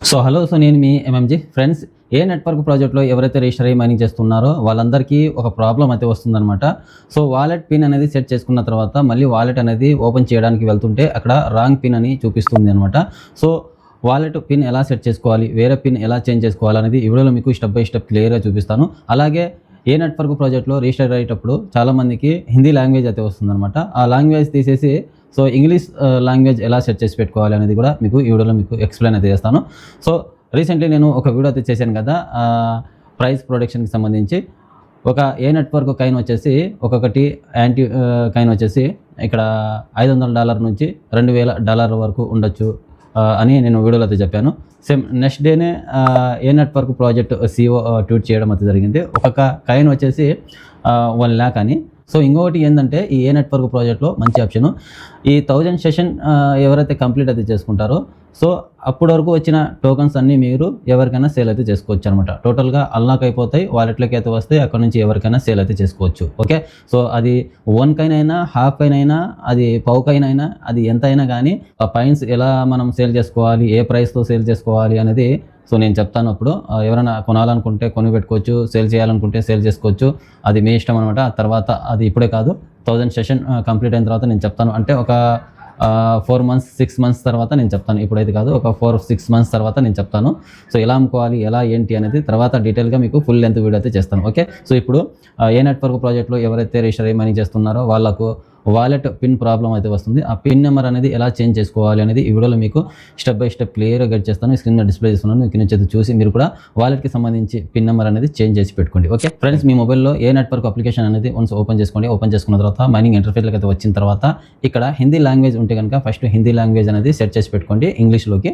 Hello. నేను మీ MMG friends. ఏ network ప్రాజెక్ట్లో ఎవరైతే రిజిస్టర్ అయ్యి మైనింగ్ చేస్తున్నారో వాళ్ళందరికీ ఒక ప్రాబ్లం అయితే వస్తుందన్నమాట. వాలెట్ పిన్ అనేది సెట్ చేసుకున్న తర్వాత మళ్ళీ వాలెట్ అనేది ఓపెన్ చేయడానికి వెళ్తుంటే అక్కడ రాంగ్ పిన్ అని చూపిస్తుంది అనమాట. వాలెట్ పిన్ ఎలా సెట్ చేసుకోవాలి, వేరే పిన్ ఎలా చేంజ్ చేసుకోవాలి అనేది ఈ వీడియోలో మీకు స్టెప్ బై స్టెప్ క్లియర్గా చూపిస్తాను. అలాగే ఏ నెట్వర్క్ ప్రాజెక్ట్లో రిజిస్టర్ అయ్యేటప్పుడు చాలామందికి హిందీ లాంగ్వేజ్ అయితే వస్తుందన్నమాట. ఆ లాంగ్వేజ్ తీసేసి ఇంగ్లీష్ లాంగ్వేజ్ ఎలా సెట్ చేసి పెట్టుకోవాలి అనేది కూడా మీకు ఈ వీడియోలో మీకు ఎక్స్ప్లెయిన్ అయితే చేస్తాను. రీసెంట్లీ నేను ఒక వీడియో అయితే చేశాను కదా, ప్రైస్ ప్రొటెక్షన్కి సంబంధించి. ఒక ఏ నెట్వర్క్ కాయిన్ వచ్చేసి ఒక్కొక్కటి యాంటీ కాయిన్ వచ్చేసి ఇక్కడ $500 నుంచి $2000 వరకు ఉండొచ్చు అని నేను వీడియోలో అయితే చెప్పాను. సేమ్ నెక్స్ట్ డేనే ఏ నెట్వర్క్ ప్రాజెక్ట్ CEO ట్వీట్ చేయడం అయితే జరిగింది. ఒక్కొక్క కాయిన్ వచ్చేసి 1 lakh అని. ఇంకొకటి ఏంటంటే ఈ ఏ నెట్వర్క్ ప్రాజెక్ట్లో మంచి ఆప్షను, ఈ 1000 సెషన్ ఎవరైతే కంప్లీట్ అయితే చేసుకుంటారో అప్పటి వరకు వచ్చిన టోకన్స్ అన్నీ మీరు ఎవరికైనా సేల్ అయితే చేసుకోవచ్చు అనమాట. టోటల్గా అన్లాక్ అయిపోతాయి, వాలెట్లోకి అయితే వస్తాయి, అక్కడ నుంచి ఎవరికైనా సేల్ అయితే చేసుకోవచ్చు. ఓకే. అది 1 కాయిన్ అయినా, హాఫ్ కాయిన్ అయినా, అది పావు కాయిన్ అయినా, అది ఎంత అయినా కానీ ఆ పాయింట్స్ ఎలా మనం సేల్ చేసుకోవాలి, ఏ ప్రైస్తో సేల్ చేసుకోవాలి అనేది నేను చెప్తాను. అప్పుడు ఎవరైనా కొనాలనుకుంటే కొని పెట్టుకోవచ్చు, సేల్ చేయాలనుకుంటే సేల్ చేసుకోవచ్చు, అది మీ ఇష్టం అనమాట. ఆ తర్వాత అది ఇప్పుడే కాదు, 1000 సెషన్ కంప్లీట్ అయిన తర్వాత నేను చెప్తాను. అంటే ఒక 4 months 6 months తర్వాత నేను చెప్తాను, ఇప్పుడైతే కాదు, ఒక 4-6 months తర్వాత నేను చెప్తాను. ఎలా అమ్ముకోవాలి, ఎలా ఏంటి అనేది తర్వాత డీటెయిల్గా మీకు ఫుల్ లెంత్ వీడియో అయితే చేస్తాను. ఓకే. ఇప్పుడు ఏ నెట్వర్క్ ప్రాజెక్ట్లో ఎవరైతే రిజిస్టర్ అయ్యి మనీ చేస్తున్నారో వాళ్ళకు వాలెట్ పిన్ ప్రాబ్లం అయితే వస్తుంది. ఆ పిన్ నెంబర్ అనేది ఎలా చేంజ్ చేసుకోవాలి అనేది ఈ వీడియోలో మీకు స్టెప్ బై స్టెప్ క్లియర్గా గైడ్ చేస్తాను. స్క్రీన్ మీద డిస్ప్లే చేస్తున్నాను, ఇక్కడ నుంచి అయితే చూసి మీరు కూడా వాలెట్కి సంబంధించి పిన్ నెంబర్ అనేది చేంజ్ చేసి పెట్టుకోండి. ఓకే ఫ్రెండ్స్, మీ మొబైల్లో ఏ నెట్వర్క్ అప్లికేషన్ అనేది వన్స్ ఓపెన్ చేసుకోండి. ఓపెన్ చేసుకున్న తర్వాత మైనింగ్ ఇంటర్ఫేస్లోకి అయితే వచ్చిన తర్వాత ఇక్కడ హిందీ లాంగ్వేజ్ ఉంటే కనుక ఫస్ట్ హిందీ లాంగ్వేజ్ అనేది సెట్ చేసి పెట్టుకోండి ఇంగ్లీష్లోకి.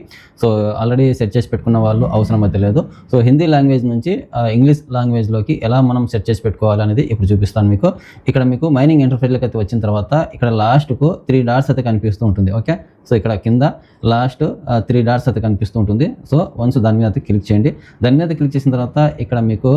ఆల్రెడీ సెట్ చేసి పెట్టుకున్న వాళ్ళు అవసరం అయితే లేదు. హిందీ లాంగ్వేజ్ నుంచి ఇంగ్లీష్ లాంగ్వేజ్లోకి ఎలా మనం సెట్ చేసి పెట్టుకోవాలి అనేది ఇప్పుడు చూపిస్తాను మీకు. ఇక్కడ మీకు మైనింగ్ ఇంటర్ఫేస్లోకి అయితే వచ్చిన తర్వాత ఇక్కడ లాస్ట్కు 3 dots అయితే కనిపిస్తూ ఉంటుంది. ఓకే. ఇక్కడ కింద లాస్ట్ 3 dots అయితే కనిపిస్తూ ఉంటుంది. వన్స్ దాని మీద అయితే క్లిక్ చేయండి. దాని మీద క్లిక్ చేసిన తర్వాత ఇక్కడ మీకు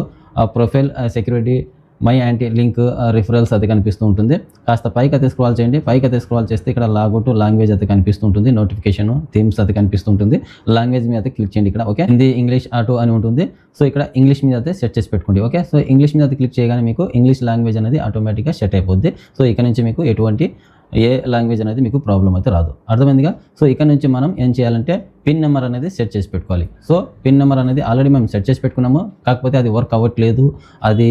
profile, security, my anti link, referrals అయితే కనిపిస్తూ ఉంటుంది. కాస్త పైకి అయితే స్క్రాల్ చేయండి. పైకి అయితే స్క్రాల్ చేస్తే ఇక్కడ లాగౌట్ లాంగ్వేజ్ అయితే కనిపిస్తూ ఉంటుంది. నోటిఫికేషన్, థీమ్స్ అయితే కనిపిస్తూ ఉంటుంది. లాంగ్వేజ్ మీద అయితే క్లిక్ చేయండి. ఇక్కడ ఓకే, హిందీ, ఇంగ్లీష్, ఆటో అని ఉంటుంది. ఇక్కడ ఇంగ్లీష్ మీద అయితే సెట్ చేసి పెట్టుకోండి. ఓకే. ఇంగ్లీష్ మీద అయితే క్లిక్ చేయగానే మీకు ఇంగ్లీష్ లాంగ్వేజ్ అనేది ఆటోమేటిక్గా సెట్ అయిపోద్ది. ఇక్కడ నుంచి మీకు ఎటువంటి ఏ లాంగ్వేజ్ అనేది మీకు ప్రాబ్లం అయితే రాదు. అర్థమైందిగా. ఇక్కడ నుంచి మనం ఏం చేయాలంటే పిన్ నెంబర్ అనేది సెట్ చేసి పెట్టుకోవాలి. పిన్ నెంబర్ అనేది ఆల్రెడీ మేము సెట్ చేసి పెట్టుకున్నాము, కాకపోతే అది వర్క్ అవ్వట్లేదు, అది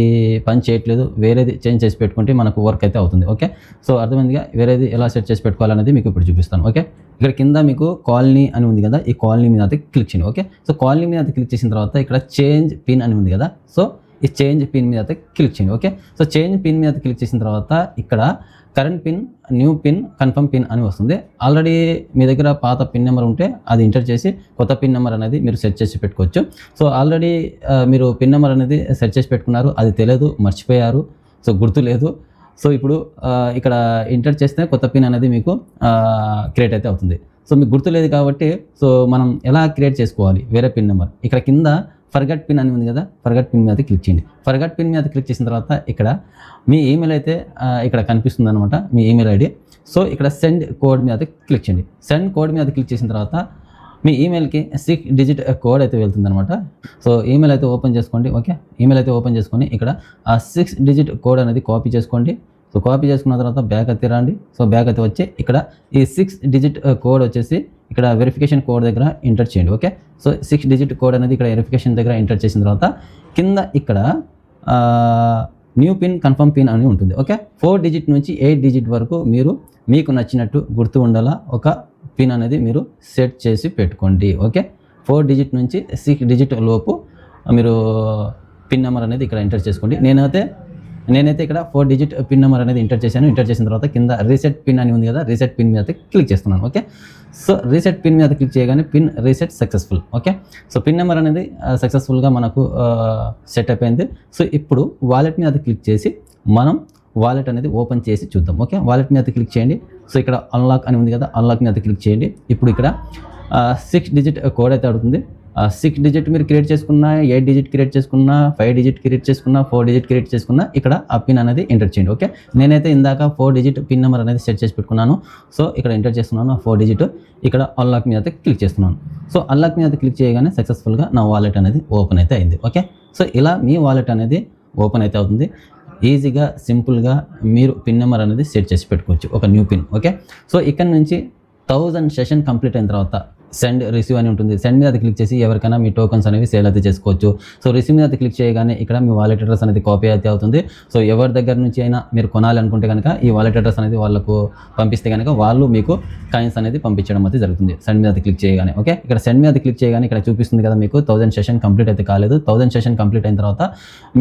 పని చేయట్లేదు. వేరేది చేంజ్ చేసి పెట్టుకుంటే మనకు వర్క్ అయితే అవుతుంది. ఓకే. అర్థమైందిగా. వేరేది ఎలా సెట్ చేసి పెట్టుకోవాలనేది మీకు ఇప్పుడు చూపిస్తాను. ఓకే. ఇక్కడ కింద మీకు కాలనీ అని ఉంది కదా, ఈ కాలనీ మీద అయితే క్లిక్ చేయండి. ఓకే. కాలనీ మీద అయితే క్లిక్ చేసిన తర్వాత ఇక్కడ చేంజ్ పిన్ అని ఉంది కదా, ఈ చేంజ్ పిన్ మీద అయితే క్లిక్ చేయండి. ఓకే. చేంజ్ పిన్ మీద క్లిక్ చేసిన తర్వాత ఇక్కడ current pin, new pin, confirm pin అని వస్తుంది. ఆల్రెడీ మీ దగ్గర పాత పిన్ నెంబర్ ఉంటే అది ఎంటర్ చేసి కొత్త పిన్ నెంబర్ అనేది మీరు సెట్ చేసి పెట్టుకోవచ్చు. ఆల్రెడీ మీరు పిన్ నెంబర్ అనేది సెట్ చేసి పెట్టుకున్నారు, అది తెలియదు, మర్చిపోయారు, గుర్తు లేదు. ఇప్పుడు ఇక్కడ ఎంటర్ చేస్తే కొత్త పిన్ అనేది మీకు క్రియేట్ అయితే అవుతుంది. మీకు గుర్తు లేదు కాబట్టి మనం ఎలా క్రియేట్ చేసుకోవాలి వేరే పిన్ నెంబర్, ఇక్కడ కింద ఫర్గట్ పిన్ అని ఉంది కదా, ఫర్గట్ పిన్ మీద క్లిక్ చేయండి. ఫర్గట్ పిన్ మీద క్లిక్ చేసిన తర్వాత ఇక్కడ మీ ఈమెయిల్ అయితే ఇక్కడ కనిపిస్తుంది అనమాట, మీ ఈమెయిల్ ఐడి. ఇక్కడ సెండ్ కోడ్ మీద క్లిక్ చేయండి. సెండ్ కోడ్ మీద క్లిక్ చేసిన తర్వాత మీ ఈమెయిల్కి 6 digit కోడ్ అయితే వెళ్తుంది అనమాట. ఈమెయిల్ అయితే ఓపెన్ చేసుకోండి. ఓకే. ఈమెయిల్ అయితే ఓపెన్ చేసుకొని ఇక్కడ ఆ 6 digit కోడ్ అనేది కాపీ చేసుకోండి. కాపీ చేసుకున్న తర్వాత బ్యాక్ అయితే రండి. బ్యాక్ అయితే వచ్చి ఇక్కడ ఈ 6 digit కోడ్ వచ్చేసి ఇక్కడ వెరిఫికేషన్ కోడ్ దగ్గర ఎంటర్ చేయండి. ఓకే. 6 digit కోడ్ అనేది ఇక్కడ వెరిఫికేషన్ దగ్గర ఎంటర్ చేసిన తర్వాత కింద ఇక్కడ న్యూ పిన్, కన్ఫర్మ్ పిన్ అని ఉంటుంది. ఓకే. 4 digit నుంచి 8 digit వరకు మీకు నచ్చినట్టు గుర్తు ఉండేలా ఒక పిన్ అనేది మీరు సెట్ చేసి పెట్టుకోండి. ఓకే. 4 digit నుంచి 6 digit లోపు మీరు పిన్ నెంబర్ అనేది ఇక్కడ ఎంటర్ చేసుకోండి. నేనైతే ఇక్కడ 4 digit పిన్ నెంబర్ అనేది ఎంటర్ చేశాను. ఎంటర్ చేసిన తర్వాత కింద రీసెట్ పిన్ అని ఉంది కదా, రీసెట్ పిన్ మీద క్లిక్ చేస్తున్నాను. ఓకే. రీసెట్ పిన్ మీద క్లిక్ చేయగానే pin reset successful. Okay. Pin number అనేది సక్సెస్ఫుల్గా మనకు సెట్ అయిపోయింది. ఇప్పుడు వాలెట్ మీద క్లిక్ చేసి మనం వాలెట్ అనేది ఓపెన్ చేసి చూద్దాం. ఓకే. వాలెట్ మీద క్లిక్ చేయండి. ఇక్కడ అన్లాక్ అని ఉంది కదా, అన్లాక్ మీద క్లిక్ చేయండి. ఇప్పుడు ఇక్కడ 6 digit కోడ్ అయితే అడుగుతుంది. 6 డిజిట్ మీరు క్రియేట్ చేసుకున్నా, 8 డిజిట్ క్రియేట్ చేసుకున్నా, 5 డిజిట్ క్రియేట్ చేసుకున్నా, 4 డిజిట్ క్రియేట్ చేసుకున్నా ఇక్కడ ఆ పిన్ అనేది ఎంటర్ చేయండి. ఓకే, నేనైతే ఇందాక 4 డిజిట్ పిన్ నెంబర్ అనేది సెట్ చేసి పెట్టుకున్నాను. సో ఇక్కడ ఎంటర్ చేస్తున్నాను 4 డిజిట్. ఇక్కడ అన్లాక్ మీద అయితే క్లిక్ చేస్తున్నాను. సో అన్లాక్ మీద క్లిక్ చేయగానే సక్సెస్ఫుల్గా నా వాలెట్ అనేది ఓపెన్ అయితే అయింది. ఓకే, సో ఇలా మీ వాలెట్ అనేది ఓపెన్ అయితే అవుతుంది. ఈజీగా సింపుల్గా మీరు పిన్ నెంబర్ అనేది సెట్ చేసి పెట్టుకోవచ్చు, ఒక న్యూ పిన్. ఓకే, సో ఇక్కడ నుంచి 1000 సెషన్ కంప్లీట్ అయిన తర్వాత సెండ్ రిసీవ్ అని ఉంటుంది. సెండ్ మీద క్లిక్ చేసి ఎవరికైనా మీ టోకన్స్ అనేవి సేల్ అయితే చేసుకోవచ్చు. సో రిసీవ్ మీద క్లిక్ చేయగానే ఇక్కడ మీ వాలెట్ అడ్రస్ అనేది కాపీ అయితే అవుతుంది. సో ఎవరి దగ్గర నుంచి అయినా మీరు కొనాలి అనుకుంటే కనుక ఈ వాలెట్ అడ్రస్ అనేది వాళ్ళకు పంపిస్తే కనుక వాళ్ళు మీకు కాయిన్స్ అనేది పంపించడం అయితే జరుగుతుంది సెండ్ మీద క్లిక్ చేయగానే. ఓకే, ఇక్కడ సెండ్ మీద క్లిక్ చేయగానే ఇక్కడ చూపిస్తుంది కదా మీకు 1000 సెషన్ కంప్లీట్ అయితే కాలేదు. 1000 సెషన్ కంప్లీట్ అయిన తర్వాత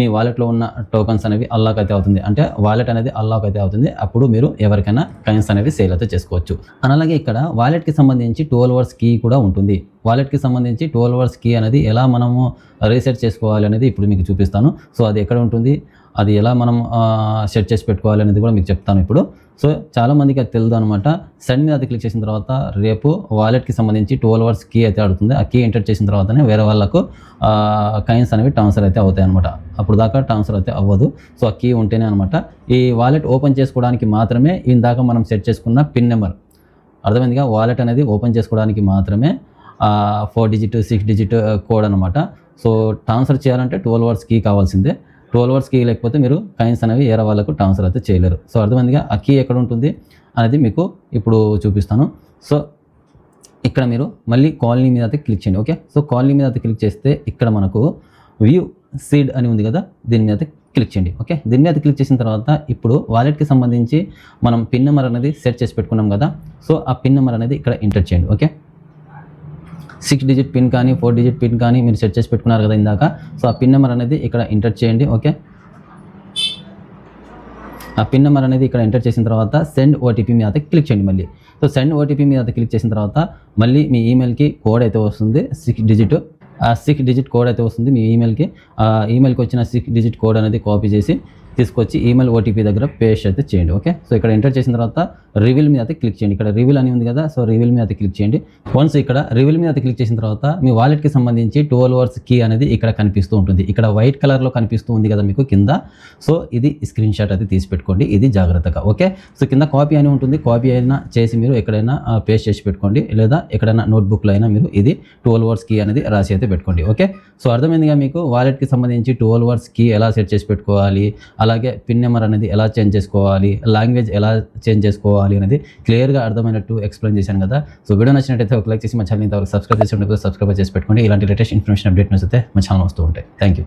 మీ వాలెట్లో ఉన్న టోకన్స్ అనేవి అన్లాక్ అయితే అవుతుంది, అంటే వాలెట్ అనేది అన్లాక్ అయితే అవుతుంది. అప్పుడు మీరు ఎవరికైనా కాయిన్స్ అనేవి సేల్ అయితే చేసుకోవచ్చు. అలాగే ఇక్కడ వాలెట్కి సంబంధించి 12 అవర్స్ కీ కూడా ఉంటుంది. వాలెట్కి సంబంధించి 12 అవర్స్ కీ అనేది ఎలా మనము రీసెట్ చేసుకోవాలి అనేది ఇప్పుడు మీకు చూపిస్తాను. సో అది ఎక్కడ ఉంటుంది, అది ఎలా మనం సెట్ చేసి పెట్టుకోవాలి అనేది కూడా మీకు చెప్తాను ఇప్పుడు. సో చాలామందికి అది తెలియదు అనమాట. సెండ్ మీద క్లిక్ చేసిన తర్వాత రేపు వాలెట్కి సంబంధించి 12 అవర్స్ కీ అయితే అడుగుతుంది. ఆ కీ ఎంటర్ చేసిన తర్వాతనే వేరే వాళ్ళకు కాయిన్స్ అనేవి ట్రాన్స్ఫర్ అయితే అవుతాయి అనమాట. అప్పుడు దాకా ట్రాన్స్ఫర్ అయితే అవ్వదు. సో ఆ కీ ఉంటేనే అనమాట. ఈ వాలెట్ ఓపెన్ చేసుకోవడానికి మాత్రమే ఇందాక మనం సెట్ చేసుకున్న పిన్ నెంబర్, అర్థమైందిగా, వాలెట్ అనేది ఓపెన్ చేసుకోవడానికి మాత్రమే 4 డిజిట్ 6 డిజిట్ కోడ్ అనమాట. సో ట్రాన్స్ఫర్ చేయాలంటే 12 అవర్స్ కీ కావాల్సిందే. 12 అవర్స్ కీ లేకపోతే మీరు కాయిన్స్ అనేవి వేరే వాళ్ళకు ట్రాన్స్ఫర్ అయితే చేయలేరు. సో అర్థమైందిగా, ఆ కీ ఎక్కడ ఉంటుంది అనేది మీకు ఇప్పుడు చూపిస్తాను. సో ఇక్కడ మీరు మళ్ళీ కాలనీ మీద అయితే క్లిక్ చేయండి. ఓకే, సో కాలనీ మీద అయితే క్లిక్ చేస్తే ఇక్కడ మనకు వ్యూ సీడ్ అని ఉంది కదా, దీని మీద క్లిక్ చేయండి. ఓకే, దీని మీద క్లిక్ చేసిన తర్వాత ఇప్పుడు వాలెట్కి సంబంధించి మనం పిన్ నెంబర్ అనేది సెట్ చేసి పెట్టుకున్నాం కదా. సో ఆ పిన్ నెంబర్ అనేది ఇక్కడ ఎంటర్ చేయండి. ఓకే, 6 డిజిట్ పిన్ కానీ 4 డిజిట్ పిన్ కానీ మీరు సెట్ చేసి పెట్టుకున్నారు కదా ఇందాక. సో ఆ పిన్ నెంబర్ అనేది ఇక్కడ ఎంటర్ చేయండి. ఓకే, ఆ పిన్ నెంబర్ అనేది ఇక్కడ ఎంటర్ చేసిన తర్వాత సెండ్ ఓటీపీ మీద క్లిక్ చేయండి మళ్ళీ. సో సెండ్ ఓటీపీ మీద క్లిక్ చేసిన తర్వాత మళ్ళీ మీ ఈమెయిల్కి కోడ్ అయితే వస్తుంది 6 డిజిట్. ఆ 6 డిజిట్ కోడ్ అయితే వస్తుంది మీ ఈమెయిల్కి. ఆ ఈమెయిల్కి వచ్చిన 6 డిజిట్ కోడ్ అనేది కాపీ చేసి తీసుకొచ్చి ఈమెయిల్ ఓటీపీ దగ్గర పేస్ట్ అయితే చేయండి. ఓకే, సో ఇక్కడ ఎంటర్ చేసిన తర్వాత రివీల్ మీద అయితే క్లిక్ చేయండి. ఇక్కడ రివీల్ అని ఉంది కదా, సో రివీల్ మీద అయితే క్లిక్ చేయండి. వన్స్ ఇక్కడ రివీల్ మీద అయితే క్లిక్ చేసిన తర్వాత మీ వాలెట్కి సంబంధించి 12 అవర్స్ కీ అనేది ఇక్కడ కనిపిస్తూ ఉంటుంది. ఇక్కడ వైట్ కలర్లో కనిపిస్తూ ఉంది కదా మీకు కింద. సో ఇది స్క్రీన్ షాట్ అయితే తీసి పెట్టుకోండి, ఇది జాగ్రత్తగా. ఓకే, సో కింద కాపీ అని ఉంటుంది, కాపీ అయినా చేసి మీరు ఎక్కడైనా పేస్ట్ చేసి పెట్టుకోండి, లేదా ఎక్కడైనా నోట్బుక్లో అయినా మీరు ఇది 12 అవర్స్ కీ అనేది రాసి అయితే పెట్టుకోండి. ఓకే, సో అర్థమైందిగా మీకు వాలెట్కి సంబంధించి 12 అవర్స్ కీ ఎలా సెట్ చేసి పెట్టుకోవాలి, అలాగే పిన్ నెంబర్ అనేది ఎలా చేంజ్ చేసుకోవాలి, లాంగ్వేజ్ ఎలా చేంజ్ చేసుకోవాలి అనేది క్లియర్గా అర్థమైనట్టు ఎక్స్ప్లెయిన్ చేశాను కదా. సో వీడియో నచ్చినట్టయితే ఒక లైక్ చేసి మా ఛానల్ ఇంతవరకు సబ్స్క్రైబ్ చేసి సబ్స్క్రైబ్ చేసి పెట్టుకోండి. ఇలాంటి లేటెస్ట్ ఇన్ఫర్మేషన్ అప్డేట్ న్యూస్ అయితే మా ఛానల్ వస్తూ ఉంటాయి. Thank you.